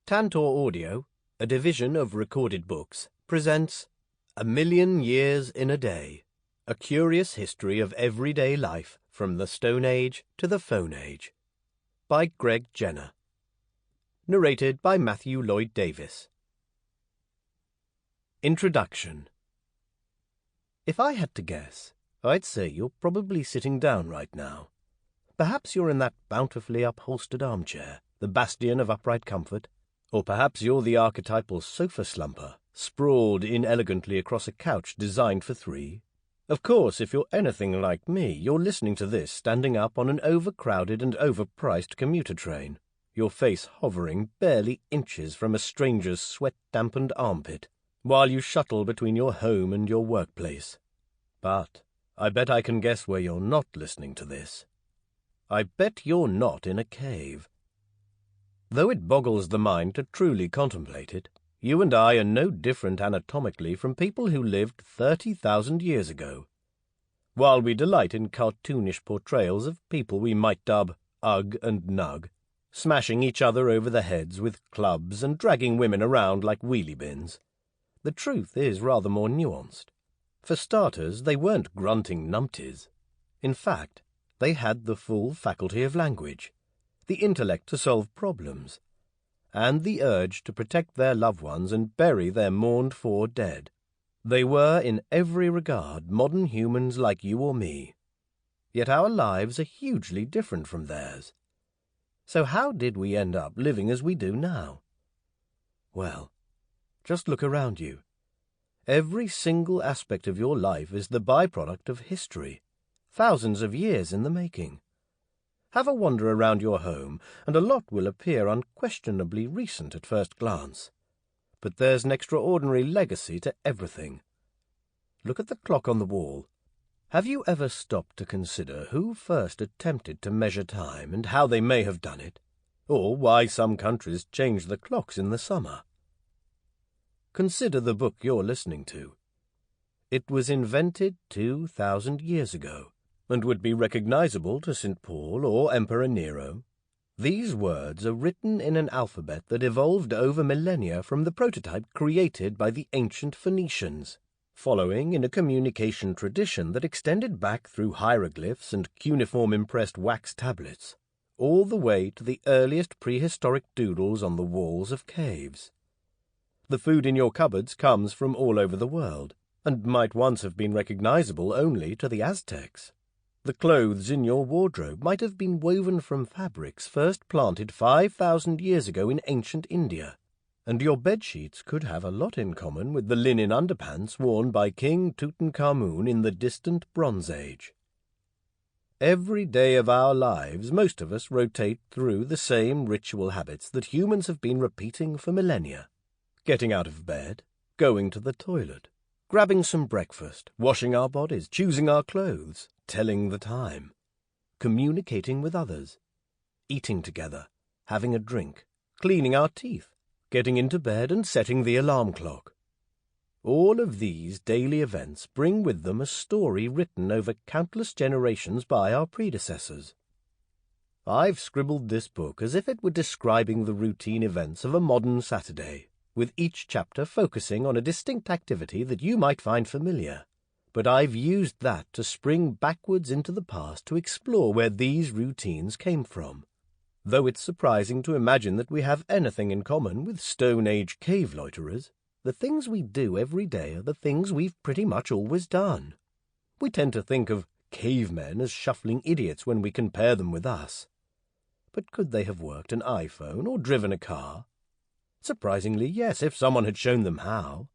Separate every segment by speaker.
Speaker 1: Tantor Audio, a division of Recorded Books, presents A Million Years in a Day, a curious history of everyday life from the Stone Age to the Phone Age, by Greg Jenner. Narrated by Matthew Lloyd Davies. Introduction. If I had to guess, I'd say you're probably sitting down right now. Perhaps you're in that bountifully upholstered armchair, the bastion of upright comfort. Or perhaps you're the archetypal sofa slumper, sprawled inelegantly across a couch designed for three. Of course, if you're anything like me, you're listening to this standing up on an overcrowded and overpriced commuter train, your face hovering barely inches from a stranger's sweat-dampened armpit, while you shuttle between your home and your workplace. But I bet I can guess where you're not listening to this. I bet you're not in a cave. Though it boggles the mind to truly contemplate it, you and I are no different anatomically from people who lived 30,000 years ago. While we delight in cartoonish portrayals of people we might dub Ugg and Nug, smashing each other over the heads with clubs and dragging women around like wheelie bins, the truth is rather more nuanced. For starters, they weren't grunting numpties. In fact, they had the full faculty of language, the intellect to solve problems, and the urge to protect their loved ones and bury their mourned-for dead. They were, in every regard, modern humans like you or me. Yet our lives are hugely different from theirs. So how did we end up living as we do now? Well, just look around you. Every single aspect of your life is the byproduct of history, thousands of years in the making. Have a wander around your home, and a lot will appear unquestionably recent at first glance. But there's an extraordinary legacy to everything. Look at the clock on the wall. Have you ever stopped to consider who first attempted to measure time and how they may have done it, or why some countries change the clocks in the summer? Consider the book you're listening to. It was invented 2,000 years ago, and would be recognizable to St. Paul or Emperor Nero. These words are written in an alphabet that evolved over millennia from the prototype created by the ancient Phoenicians, following in a communication tradition that extended back through hieroglyphs and cuneiform-impressed wax tablets, all the way to the earliest prehistoric doodles on the walls of caves. The food in your cupboards comes from all over the world, and might once have been recognizable only to the Aztecs. The clothes in your wardrobe might have been woven from fabrics first planted 5,000 years ago in ancient India, and your bedsheets could have a lot in common with the linen underpants worn by King Tutankhamun in the distant Bronze Age. Every day of our lives, most of us rotate through the same ritual habits that humans have been repeating for millennia. Getting out of bed, going to the toilet, grabbing some breakfast, washing our bodies, choosing our clothes, telling the time, communicating with others, eating together, having a drink, cleaning our teeth, getting into bed and setting the alarm clock. All of these daily events bring with them a story written over countless generations by our predecessors. I've scribbled this book as if it were describing the routine events of a modern Saturday, with each chapter focusing on a distinct activity that you might find familiar. But I've used that to spring backwards into the past to explore where these routines came from. Though it's surprising to imagine that we have anything in common with Stone Age cave loiterers, the things we do every day are the things we've pretty much always done. We tend to think of cavemen as shuffling idiots when we compare them with us. But could they have worked an iPhone or driven a car? Surprisingly, yes, if someone had shown them how.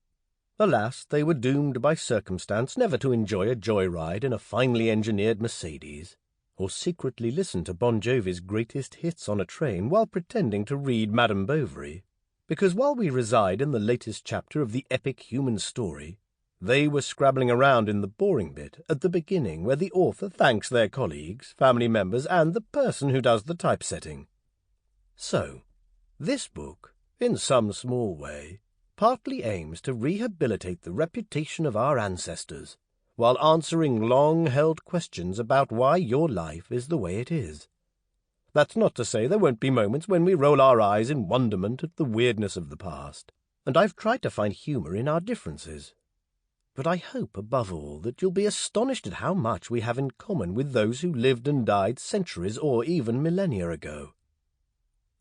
Speaker 1: Alas, they were doomed by circumstance never to enjoy a joyride in a finely engineered Mercedes, or secretly listen to Bon Jovi's greatest hits on a train while pretending to read Madame Bovary, because while we reside in the latest chapter of the epic human story, they were scrabbling around in the boring bit at the beginning where the author thanks their colleagues, family members, and the person who does the typesetting. So, this book, in some small way, partly aims to rehabilitate the reputation of our ancestors, while answering long-held questions about why your life is the way it is. That's not to say there won't be moments when we roll our eyes in wonderment at the weirdness of the past, and I've tried to find humour in our differences. But I hope, above all, that you'll be astonished at how much we have in common with those who lived and died centuries or even millennia ago.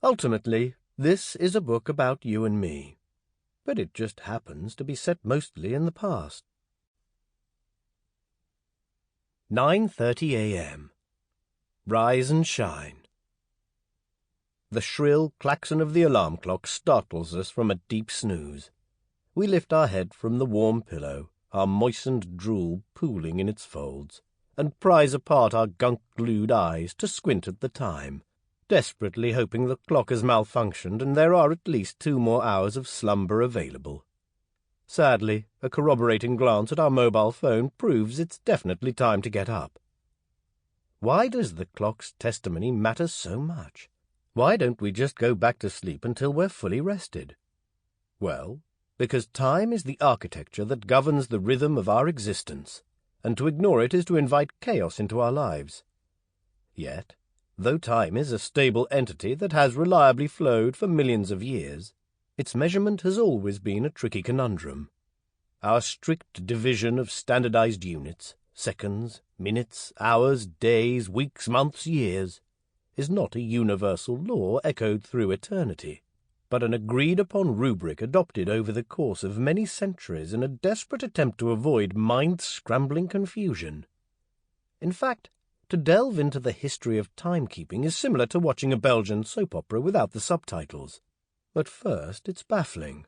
Speaker 1: Ultimately, this is a book about you and me, but it just happens to be set mostly in the past. 9:30 a.m. Rise and shine. The shrill klaxon of the alarm clock startles us from a deep snooze. We lift our head from the warm pillow, our moistened drool pooling in its folds, and prise apart our gunk-glued eyes to squint at the time, desperately hoping the clock has malfunctioned and there are at least 2 more hours of slumber available. Sadly, a corroborating glance at our mobile phone proves it's definitely time to get up. Why does the clock's testimony matter so much? Why don't we just go back to sleep until we're fully rested? Well, because time is the architecture that governs the rhythm of our existence, and to ignore it is to invite chaos into our lives. Yet, though time is a stable entity that has reliably flowed for millions of years, its measurement has always been a tricky conundrum. Our strict division of standardized units, seconds, minutes, hours, days, weeks, months, years, is not a universal law echoed through eternity, but an agreed-upon rubric adopted over the course of many centuries in a desperate attempt to avoid mind-scrambling confusion. In fact, to delve into the history of timekeeping is similar to watching a Belgian soap opera without the subtitles. At first it's baffling,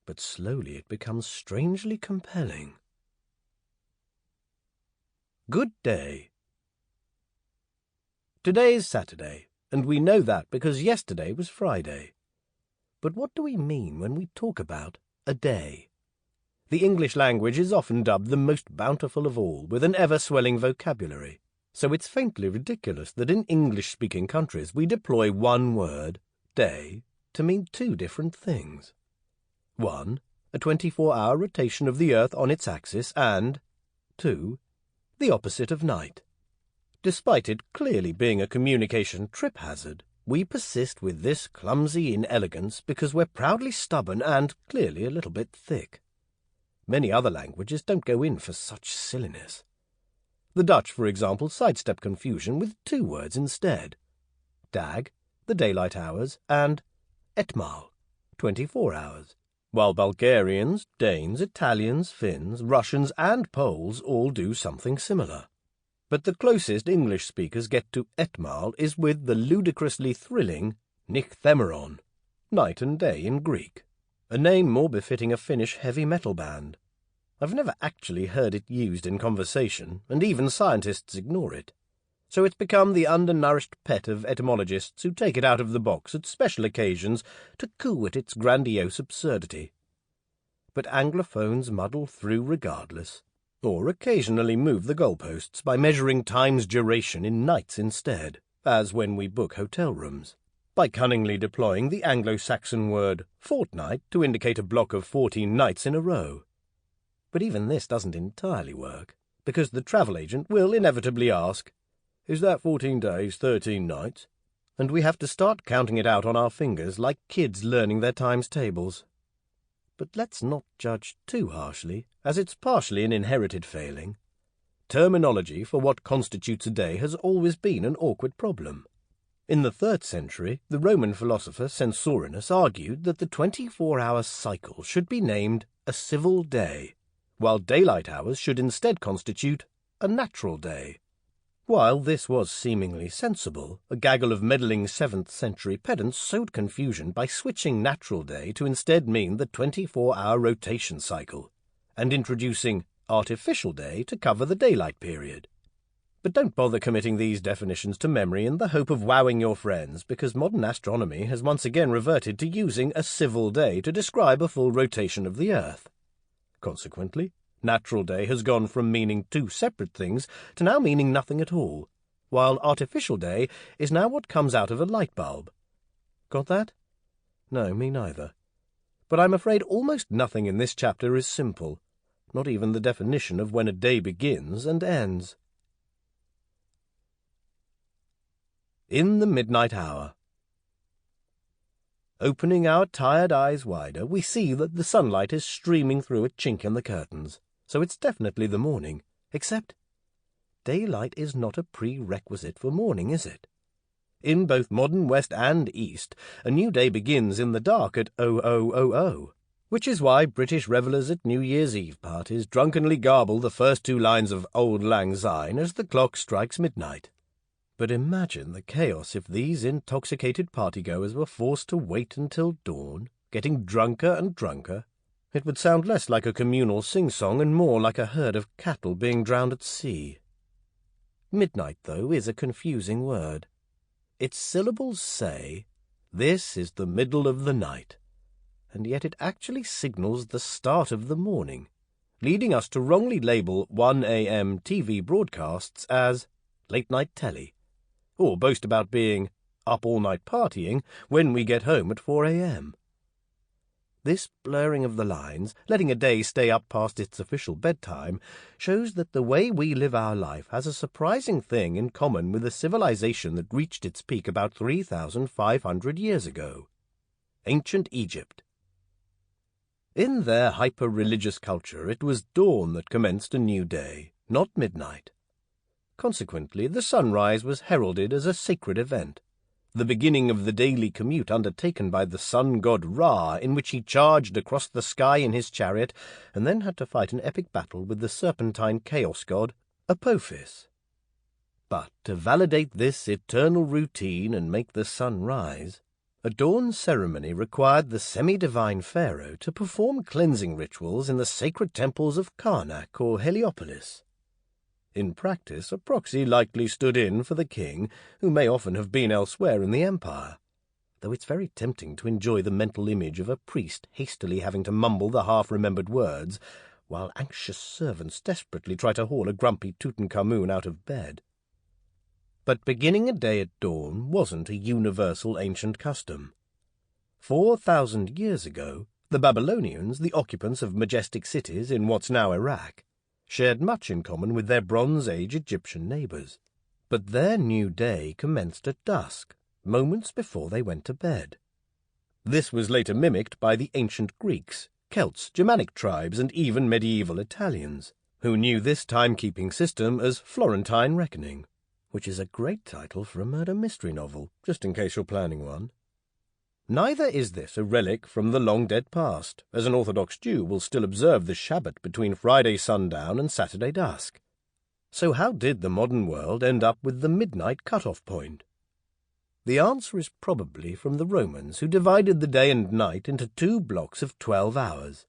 Speaker 1: but slowly it becomes strangely compelling. Good day. Today's Saturday, and we know that because yesterday was Friday. But what do we mean when we talk about a day? The English language is often dubbed the most bountiful of all, with an ever-swelling vocabulary, so it's faintly ridiculous that in English-speaking countries we deploy one word, day, to mean 2 different things. 1, a 24-hour rotation of the Earth on its axis, and 2, the opposite of night. Despite it clearly being a communication trip hazard, we persist with this clumsy inelegance because we're proudly stubborn and clearly a little bit thick. Many other languages don't go in for such silliness. The Dutch, for example, sidestep confusion with 2 words instead. Dag, the daylight hours, and etmaal, 24 hours, while Bulgarians, Danes, Italians, Finns, Russians, and Poles all do something similar. But the closest English speakers get to etmaal is with the ludicrously thrilling nykthemeron, night and day in Greek, a name more befitting a Finnish heavy metal band. I've never actually heard it used in conversation, and even scientists ignore it. So it's become the undernourished pet of etymologists who take it out of the box at special occasions to coo at its grandiose absurdity. But Anglophones muddle through regardless, or occasionally move the goalposts by measuring time's duration in nights instead, as when we book hotel rooms, by cunningly deploying the Anglo-Saxon word fortnight to indicate a block of 14 nights in a row. But even this doesn't entirely work, because the travel agent will inevitably ask, "Is that 14 days, 13 nights?" And we have to start counting it out on our fingers like kids learning their times tables. But let's not judge too harshly, as it's partially an inherited failing. Terminology for what constitutes a day has always been an awkward problem. In the 3rd century, the Roman philosopher Censorinus argued that the 24-hour cycle should be named a civil day, while daylight hours should instead constitute a natural day. While this was seemingly sensible, a gaggle of meddling 7th-century pedants sowed confusion by switching natural day to instead mean the 24-hour rotation cycle, and introducing artificial day to cover the daylight period. But don't bother committing these definitions to memory in the hope of wowing your friends, because modern astronomy has once again reverted to using a civil day to describe a full rotation of the Earth. Consequently, natural day has gone from meaning 2 separate things to now meaning nothing at all, while artificial day is now what comes out of a light bulb. Got that? No, me neither. But I'm afraid almost nothing in this chapter is simple, not even the definition of when a day begins and ends. in the midnight hour. Opening our tired eyes wider, we see that the sunlight is streaming through a chink in the curtains, so it's definitely the morning, except daylight is not a prerequisite for morning, is it? In both modern West and East, a new day begins in the dark at 0000, which is why British revellers at New Year's Eve parties drunkenly garble the first two lines of Auld Lang Syne as the clock strikes midnight. But imagine the chaos if these intoxicated partygoers were forced to wait until dawn, getting drunker and drunker. It would sound less like a communal sing-song and more like a herd of cattle being drowned at sea. Midnight, though, is a confusing word. Its syllables say, "This is the middle of the night," and yet it actually signals the start of the morning, leading us to wrongly label 1 a.m. TV broadcasts as late-night telly, or boast about being up all night partying when we get home at 4 a.m. This blurring of the lines, letting a day stay up past its official bedtime, shows that the way we live our life has a surprising thing in common with a civilization that reached its peak about 3,500 years ago: ancient Egypt. In their hyper-religious culture, it was dawn that commenced a new day, not midnight. Consequently, the sunrise was heralded as a sacred event, the beginning of the daily commute undertaken by the sun god Ra, in which he charged across the sky in his chariot and then had to fight an epic battle with the serpentine chaos god Apophis. But to validate this eternal routine and make the sun rise, a dawn ceremony required the semi-divine pharaoh to perform cleansing rituals in the sacred temples of Karnak or Heliopolis. In practice, a proxy likely stood in for the king, who may often have been elsewhere in the empire, though it's very tempting to enjoy the mental image of a priest hastily having to mumble the half-remembered words, while anxious servants desperately try to haul a grumpy Tutankhamun out of bed. But beginning a day at dawn wasn't a universal ancient custom. 4,000 years ago, the Babylonians, the occupants of majestic cities in what's now Iraq, shared much in common with their Bronze Age Egyptian neighbours. But their new day commenced at dusk, moments before they went to bed. This was later mimicked by the ancient Greeks, Celts, Germanic tribes, and even medieval Italians, who knew this timekeeping system as Florentine reckoning, which is a great title for a murder mystery novel, just in case you're planning one. Neither is this a relic from the long-dead past, as an Orthodox Jew will still observe the Shabbat between Friday sundown and Saturday dusk. So how did the modern world end up with the midnight cut-off point? The answer is probably from the Romans, who divided the day and night into 2 blocks of 12 hours.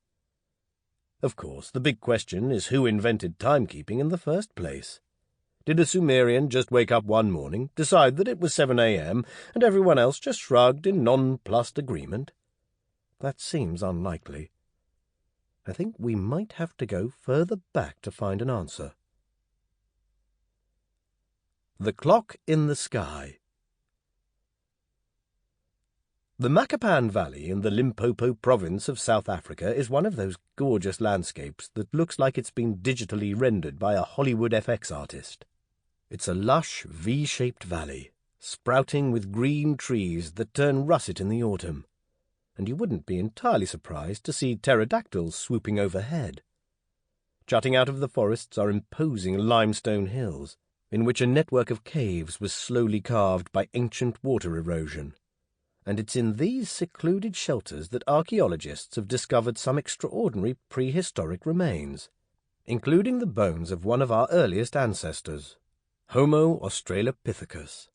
Speaker 1: Of course, the big question is who invented timekeeping in the first place. Did a Sumerian just wake up one morning, decide that it was 7 a.m., and everyone else just shrugged in nonplussed agreement? That seems unlikely. I think we might have to go further back to find an answer. The Clock in the Sky. The Makapan Valley in the Limpopo province of South Africa is one of those gorgeous landscapes that looks like it's been digitally rendered by a Hollywood FX artist. It's a lush, V-shaped valley, sprouting with green trees that turn russet in the autumn, and you wouldn't be entirely surprised to see pterodactyls swooping overhead. Jutting out of the forests are imposing limestone hills, in which a network of caves was slowly carved by ancient water erosion, and it's in these secluded shelters that archaeologists have discovered some extraordinary prehistoric remains, including the bones of one of our earliest ancestors, Homo australopithecus.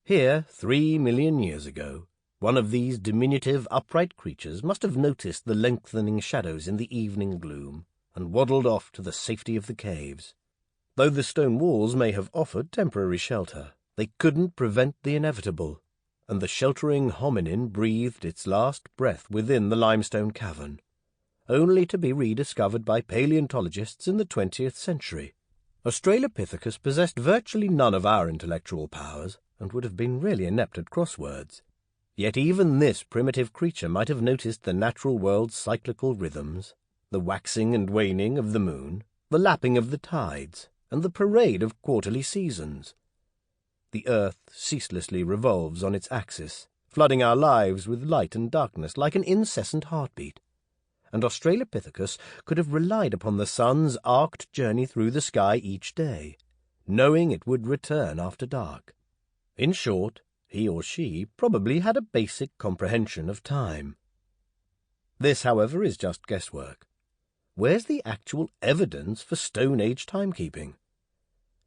Speaker 1: Here, 3 million years ago, one of these diminutive upright creatures must have noticed the lengthening shadows in the evening gloom and waddled off to the safety of the caves. Though the stone walls may have offered temporary shelter, they couldn't prevent the inevitable, and the sheltering hominin breathed its last breath within the limestone cavern, only to be rediscovered by paleontologists in the 20th century. Australopithecus possessed virtually none of our intellectual powers and would have been really inept at crosswords. Yet even this primitive creature might have noticed the natural world's cyclical rhythms, the waxing and waning of the moon, the lapping of the tides, and the parade of quarterly seasons. The earth ceaselessly revolves on its axis, flooding our lives with light and darkness like an incessant heartbeat, and Australopithecus could have relied upon the sun's arced journey through the sky each day, knowing it would return after dark. In short, he or she probably had a basic comprehension of time. This, however, is just guesswork. Where's the actual evidence for Stone Age timekeeping?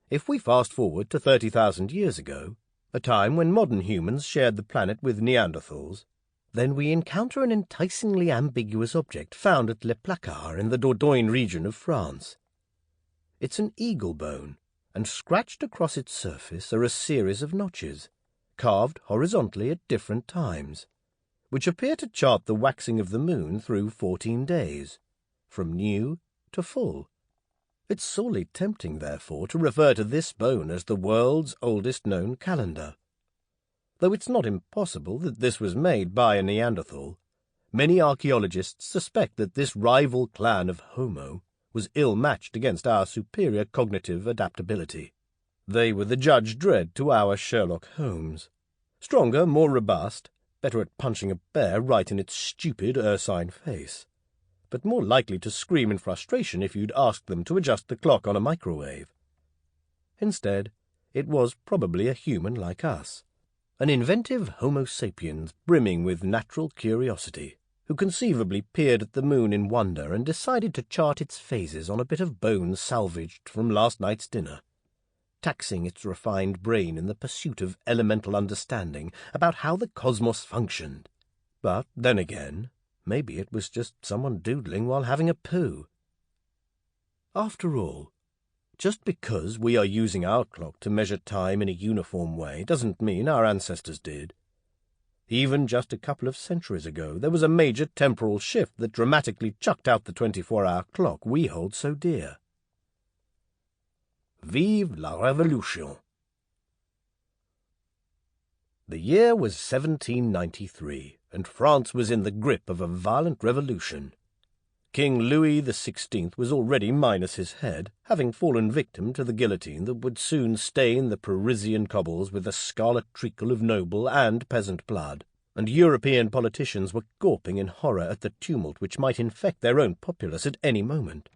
Speaker 1: If we fast forward to 30,000 years ago, a time when modern humans shared the planet with Neanderthals, then we encounter an enticingly ambiguous object found at Le Placard in the Dordogne region of France. It's an eagle bone, and scratched across its surface are a series of notches, carved horizontally at different times, which appear to chart the waxing of the moon through 14 days, from new to full. It's sorely tempting, therefore, to refer to this bone as the world's oldest known calendar. Though it's not impossible that this was made by a Neanderthal, many archaeologists suspect that this rival clan of Homo was ill-matched against our superior cognitive adaptability. They were the Judge Dredd to our Sherlock Holmes. Stronger, more robust, better at punching a bear right in its stupid ursine face, but more likely to scream in frustration if you'd asked them to adjust the clock on a microwave. Instead, it was probably a human like us, an inventive Homo sapiens brimming with natural curiosity, who conceivably peered at the moon in wonder and decided to chart its phases on a bit of bone salvaged from last night's dinner, taxing its refined brain in the pursuit of elemental understanding about how the cosmos functioned. But then again, maybe it was just someone doodling while having a poo. After all, just because we are using our clock to measure time in a uniform way doesn't mean our ancestors did. Even just a couple of centuries ago, there was a major temporal shift that dramatically chucked out the 24-hour clock we hold so dear. Vive la Révolution! The year was 1793. And France was in the grip of a violent revolution. King Louis XVI was already minus his head, having fallen victim to the guillotine that would soon stain the Parisian cobbles with a scarlet treacle of noble and peasant blood, and European politicians were gawping in horror at the tumult which might infect their own populace at any moment.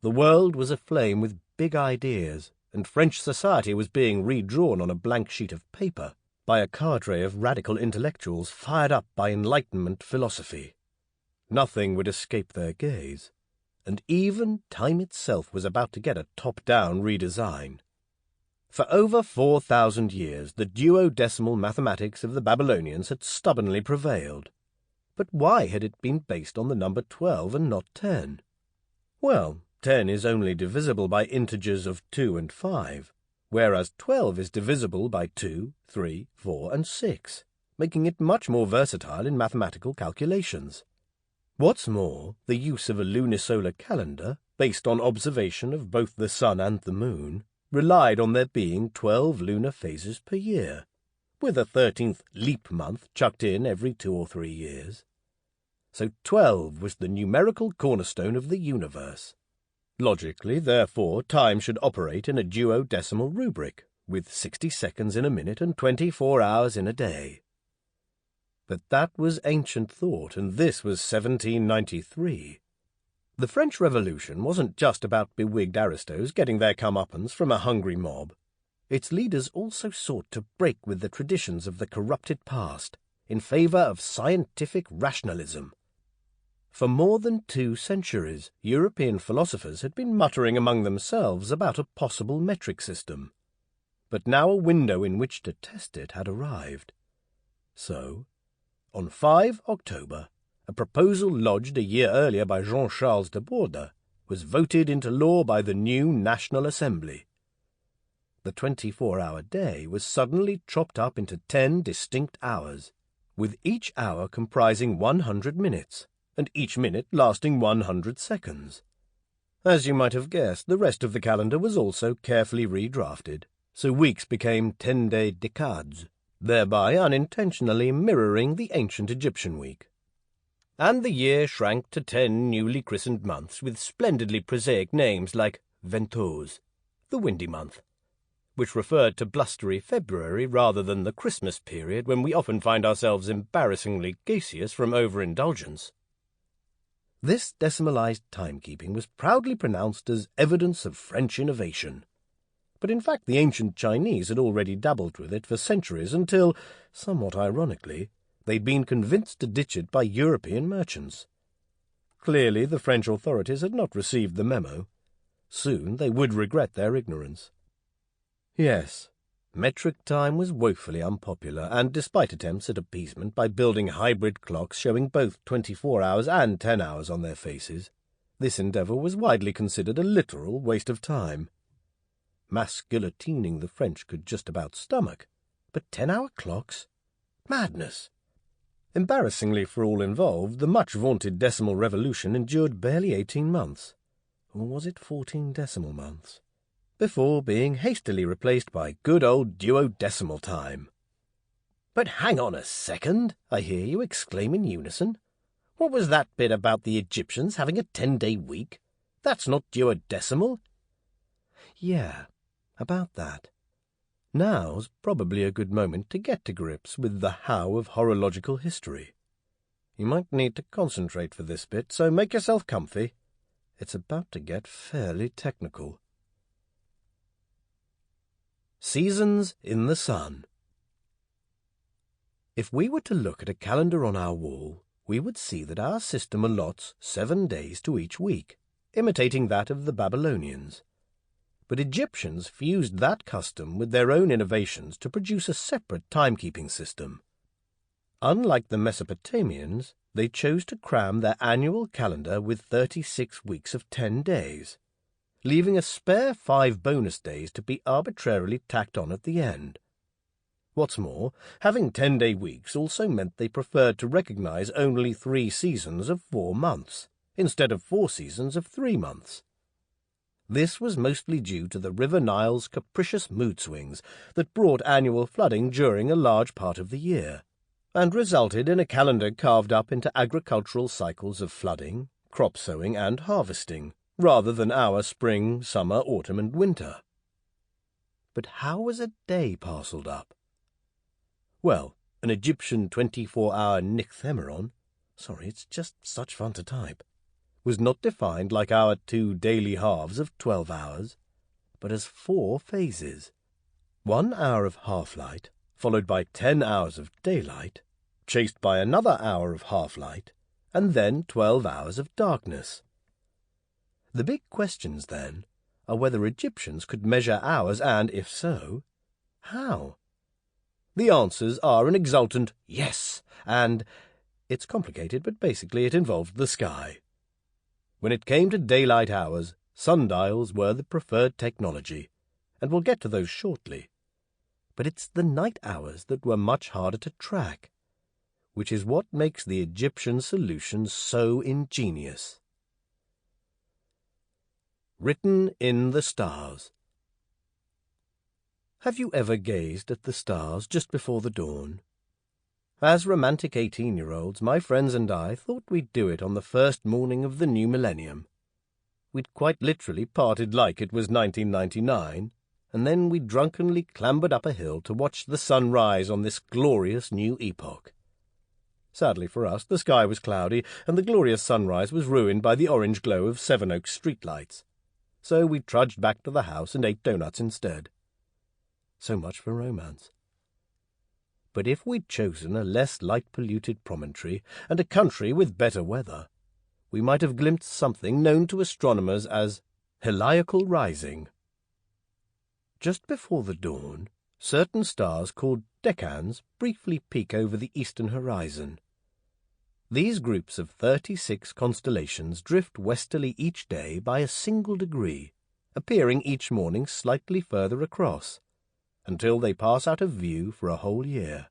Speaker 1: The world was aflame with big ideas, and French society was being redrawn on a blank sheet of paper by a cadre of radical intellectuals fired up by Enlightenment philosophy. Nothing would escape their gaze, and even time itself was about to get a top-down redesign. For over 4,000 years, the duodecimal mathematics of the Babylonians had stubbornly prevailed. But why had it been based on the number 12 and not 10? Well, 10 is only divisible by integers of 2 and 5. Whereas 12 is divisible by 2, 3, 4, and 6, making it much more versatile in mathematical calculations. What's more, the use of a lunisolar calendar, based on observation of both the sun and the moon, relied on there being 12 lunar phases per year, with a 13th leap month chucked in every 2 or 3 years. So 12 was the numerical cornerstone of the universe. Logically, therefore, time should operate in a duodecimal rubric, with 60 seconds in a minute and 24 hours in a day. But that was ancient thought, and this was 1793. The French Revolution wasn't just about bewigged aristos getting their comeuppance from a hungry mob. Its leaders also sought to break with the traditions of the corrupted past in favour of scientific rationalism. For more than 2 centuries, European philosophers had been muttering among themselves about a possible metric system, but now a window in which to test it had arrived. So, on 5 October, a proposal lodged a year earlier by Jean-Charles de Borda was voted into law by the new National Assembly. The 24-hour day was suddenly chopped up into 10 distinct hours, with each hour comprising 100 minutes, and each minute lasting 100 seconds. As you might have guessed, the rest of the calendar was also carefully redrafted, so weeks became 10-day decades, thereby unintentionally mirroring the ancient Egyptian week. And the year shrank to 10 newly christened months with splendidly prosaic names like Ventose, the windy month, which referred to blustery February rather than the Christmas period when we often find ourselves embarrassingly gaseous from overindulgence. This decimalized timekeeping was proudly pronounced as evidence of French innovation. But in fact the ancient Chinese had already dabbled with it for centuries until, somewhat ironically, they'd been convinced to ditch it by European merchants. Clearly the French authorities had not received the memo. Soon they would regret their ignorance. Yes, metric time was woefully unpopular, and despite attempts at appeasement by building hybrid clocks showing both 24 hours and 10 hours on their faces, this endeavour was widely considered a literal waste of time. Mass guillotining the French could just about stomach, but 10-hour clocks? Madness! Embarrassingly for all involved, the much-vaunted decimal revolution endured barely 18 months, or was it 14 decimal months, before being hastily replaced by good old duodecimal time. "But hang on a second," I hear you exclaim in unison. "What was that bit about the Egyptians having a 10-day week? That's not duodecimal." Yeah, about that. Now's probably a good moment to get to grips with the how of horological history. You might need to concentrate for this bit, so make yourself comfy. It's about to get fairly technical. Seasons in the sun. If we were to look at a calendar on our wall, we would see that our system allots 7 days to each week, imitating that of the Babylonians. But Egyptians fused that custom with their own innovations to produce a separate timekeeping system. Unlike the Mesopotamians, they chose to cram their annual calendar with 36 weeks of 10 days, leaving a spare 5 bonus days to be arbitrarily tacked on at the end. What's more, having 10-day weeks also meant they preferred to recognize only 3 seasons of 4 months, instead of 4 seasons of 3 months. This was mostly due to the River Nile's capricious mood swings that brought annual flooding during a large part of the year, and resulted in a calendar carved up into agricultural cycles of flooding, crop sowing, and harvesting, rather than our spring, summer, autumn, and winter. But how was a day parcelled up? Well, an Egyptian 24-hour Nycthemeron, it's just such fun to type, was not defined like our 2 daily halves of 12 hours, but as 4 phases. 1 hour of half-light, followed by 10 hours of daylight, chased by another hour of half-light, and then 12 hours of darkness. The big questions, then, are whether Egyptians could measure hours, and, if so, how? The answers are an exultant yes, and it's complicated, but basically it involved the sky. When it came to daylight hours, sundials were the preferred technology, and we'll get to those shortly. But it's the night hours that were much harder to track, which is what makes the Egyptian solution so ingenious. Written in the stars. Have you ever gazed at the stars just before the dawn? As romantic 18-year-olds, my friends and I thought we'd do it on the first morning of the new millennium. We'd quite literally parted like it was 1999, and then we drunkenly clambered up a hill to watch the sun rise on this glorious new epoch. Sadly for us, the sky was cloudy, and the glorious sunrise was ruined by the orange glow of Sevenoaks streetlights. So we trudged back to the house and ate donuts instead. So much for romance. But if we'd chosen a less light-polluted promontory and a country with better weather, we might have glimpsed something known to astronomers as heliacal rising. Just before the dawn, certain stars called decans briefly peek over the eastern horizon. These groups of 36 constellations drift westerly each day by a single degree, appearing each morning slightly further across, until they pass out of view for a whole year.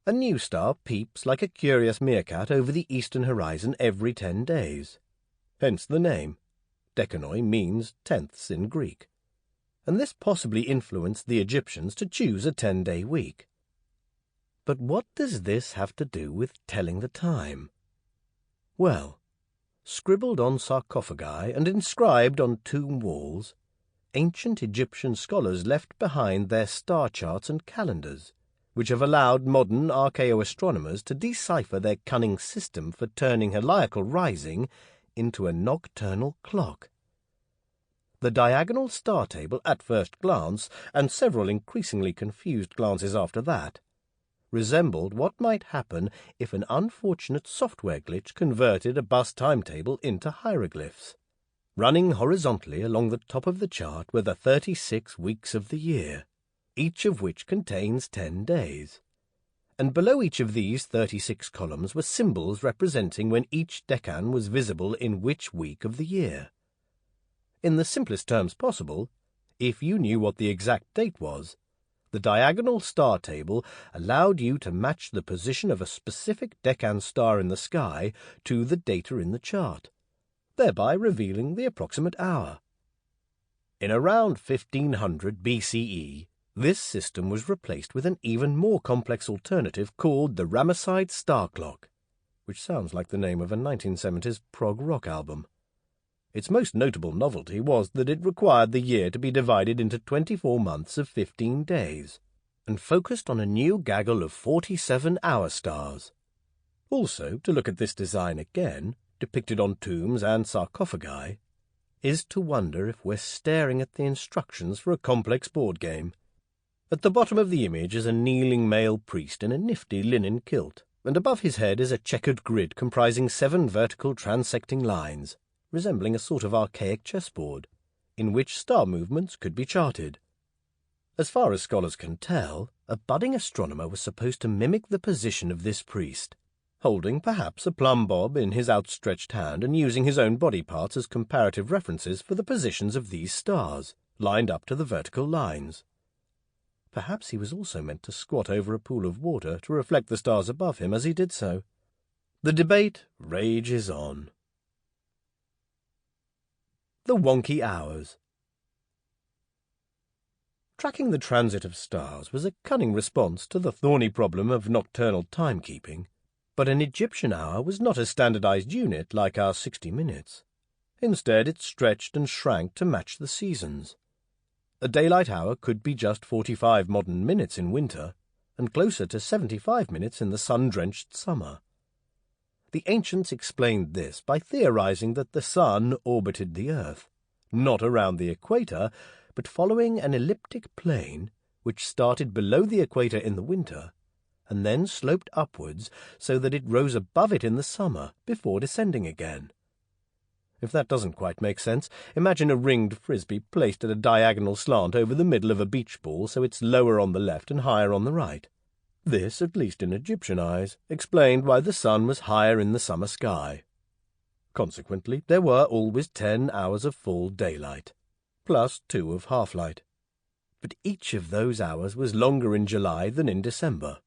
Speaker 1: A new star peeps like a curious meerkat over the eastern horizon every 10 days. Hence the name. Dekanoi means tenths in Greek. And this possibly influenced the Egyptians to choose a 10-day week. But what does this have to do with telling the time? Well, scribbled on sarcophagi and inscribed on tomb walls, ancient Egyptian scholars left behind their star charts and calendars, which have allowed modern archaeoastronomers to decipher their cunning system for turning heliacal rising into a nocturnal clock. The diagonal star table at first glance, and several increasingly confused glances after that, resembled what might happen if an unfortunate software glitch converted a bus timetable into hieroglyphs. Running horizontally along the top of the chart were the 36 weeks of the year, each of which contains 10 days. And below each of these 36 columns were symbols representing when each decan was visible in which week of the year. In the simplest terms possible, if you knew what the exact date was, the diagonal star table allowed you to match the position of a specific decan star in the sky to the data in the chart, thereby revealing the approximate hour. In around 1500 BCE, this system was replaced with an even more complex alternative called the Ramesside star clock, which sounds like the name of a 1970s prog rock album. Its most notable novelty was that it required the year to be divided into 24 months of 15 days, and focused on a new gaggle of 47 hour stars. Also, to look at this design again, depicted on tombs and sarcophagi, is to wonder if we're staring at the instructions for a complex board game. At the bottom of the image is a kneeling male priest in a nifty linen kilt, and above his head is a checkered grid comprising 7 vertical transecting lines, resembling a sort of archaic chessboard, in which star movements could be charted. As far as scholars can tell, a budding astronomer was supposed to mimic the position of this priest, holding perhaps a plumb bob in his outstretched hand and using his own body parts as comparative references for the positions of these stars, lined up to the vertical lines. Perhaps he was also meant to squat over a pool of water to reflect the stars above him as he did so. The debate rages on. The wonky hours. Tracking the transit of stars was a cunning response to the thorny problem of nocturnal timekeeping, but an Egyptian hour was not a standardized unit like our 60 minutes. Instead, it stretched and shrank to match the seasons. A daylight hour could be just 45 modern minutes in winter, and closer to 75 minutes in the sun-drenched summer. The ancients explained this by theorizing that the sun orbited the earth, not around the equator, but following an elliptic plane which started below the equator in the winter and then sloped upwards so that it rose above it in the summer before descending again. If that doesn't quite make sense, imagine a ringed frisbee placed at a diagonal slant over the middle of a beach ball so it's lower on the left and higher on the right. This, at least in Egyptian eyes, explained why the sun was higher in the summer sky. Consequently, there were always 10 hours of full daylight, plus 2 of half-light. But each of those hours was longer in July than in December,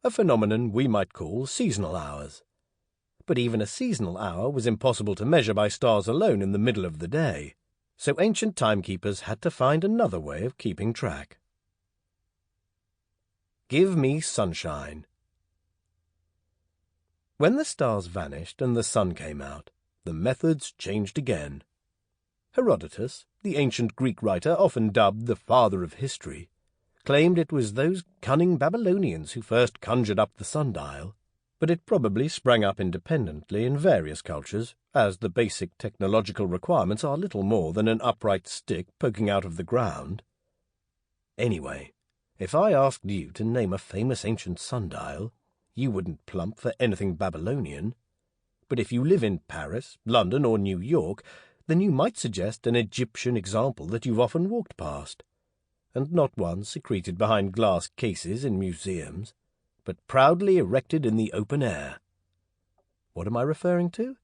Speaker 1: a phenomenon we might call seasonal hours. But even a seasonal hour was impossible to measure by stars alone in the middle of the day, so ancient timekeepers had to find another way of keeping track. Give me sunshine. When the stars vanished and the sun came out, the methods changed again. Herodotus, the ancient Greek writer often dubbed the father of history, claimed it was those cunning Babylonians who first conjured up the sundial, but it probably sprang up independently in various cultures, as the basic technological requirements are little more than an upright stick poking out of the ground. Anyway, if I asked you to name a famous ancient sundial, you wouldn't plump for anything Babylonian. But if you live in Paris, London, or New York, then you might suggest an Egyptian example that you've often walked past, and not one secreted behind glass cases in museums, but proudly erected in the open air. What am I referring to?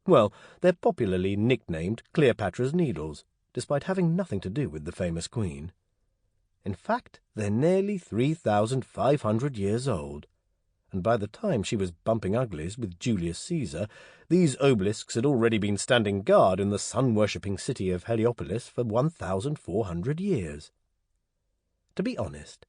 Speaker 1: Well, they're popularly nicknamed Cleopatra's Needles, despite having nothing to do with the famous queen. In fact, they're nearly 3,500 years old, and by the time she was bumping uglies with Julius Caesar, these obelisks had already been standing guard in the sun-worshipping city of Heliopolis for 1,400 years. To be honest,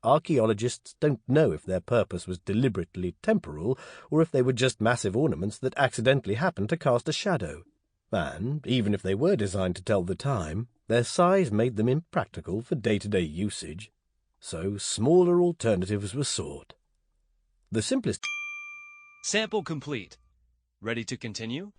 Speaker 1: archaeologists don't know if their purpose was deliberately temporal or if they were just massive ornaments that accidentally happened to cast a shadow. And, even if they were designed to tell the time, Their size made them impractical for day-to-day usage, so smaller alternatives were sought. The simplest...
Speaker 2: Sample complete. Ready to continue?